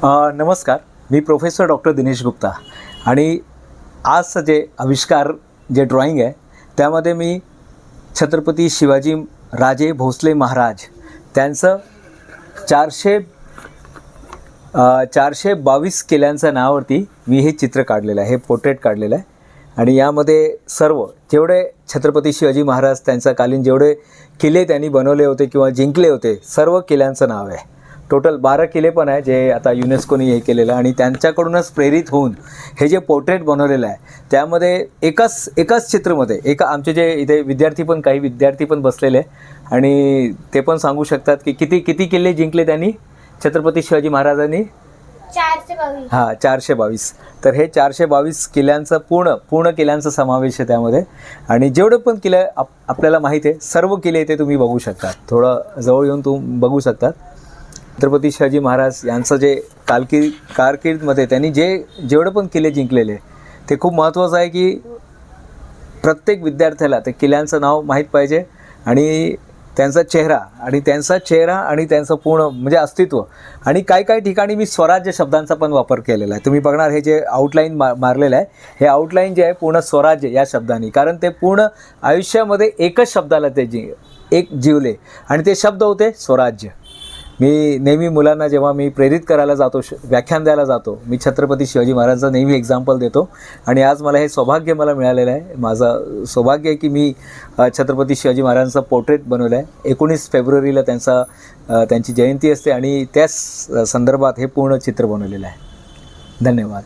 नमस्कार, मी professor doctor Dinesh Gupta आणि आजचं जे आविष्कार जे ड्रॉइंग आहे त्यामध्ये मी छत्रपती शिवाजी राजे भोसले महाराज त्यांचं 422 किल्ल्यांच्या नावावरती मी हे चित्र काढलेलं आहे, हे पोर्ट्रेट काढलेलं आहे. आणि यामध्ये सर्व जेवढे छत्रपती शिवाजी महाराज त्यांच्या कालीन जेवढे किल्ले त्यांनी बनवले होते किंवा जिंकले होते सर्व किल्ल्यांचं नाव आहे. टोटल 12 किल्ले पण आहे जे आता युनेस्कोने हे केलेलं आहे आणि त्यांच्याकडूनच प्रेरित होऊन हे जे पोर्ट्रेट बनवलेलं आहे त्यामध्ये एकाच चित्रमध्ये आमचे जे इथे काही विद्यार्थी पण बसलेले आहे आणि ते पण सांगू शकतात की किती किल्ले जिंकले त्यांनी छत्रपती शिवाजी महाराजांनी. 422. 422. तर हे 422 किल्ल्यांचं पूर्ण किल्ल्यांचा समावेश आहे त्यामध्ये. आणि जेवढे पण किल्ले आपल्याला माहीत आहे सर्व किल्ले इथे तुम्ही बघू शकता, थोडं जवळ येऊन तुम्ही बघू शकतात. छत्रपती शिवाजी महाराज यांचं जे कारकीर्दमध्ये त्यांनी जेवढे पण किल्ले जिंकलेले ते खूप महत्त्वाचं आहे की प्रत्येक विद्यार्थ्याला ते किल्ल्यांचं नाव माहीत पाहिजे आणि त्यांचा चेहरा आणि त्यांचं पूर्ण म्हणजे अस्तित्व. आणि काही ठिकाणी मी स्वराज्य शब्दांचा पण वापर केलेला आहे. तुम्ही बघणार हे जे आउटलाईन मारलेलं आहे हे आउटलाईन जे आहे पूर्ण स्वराज्य या शब्दाने, कारण ते पूर्ण आयुष्यामध्ये एकच शब्दाला ते जीवले आणि ते शब्द होते स्वराज्य. मी नेहमी मुलांना जेव्हा मी प्रेरित करायला जातो, व्याख्यान द्यायला जातो, मी छत्रपती शिवाजी महाराजांचं नेहमी एक्झाम्पल देतो. आणि आज मला हे सौभाग्य मिळालेलं आहे. माझं सौभाग्य आहे की मी छत्रपती शिवाजी महाराजांचा पोर्ट्रेट बनवलं आहे. 19 फेब्रुवारीला त्यांची जयंती असते आणि त्याच संदर्भात हे पूर्ण चित्र बनवलेलं आहे. धन्यवाद.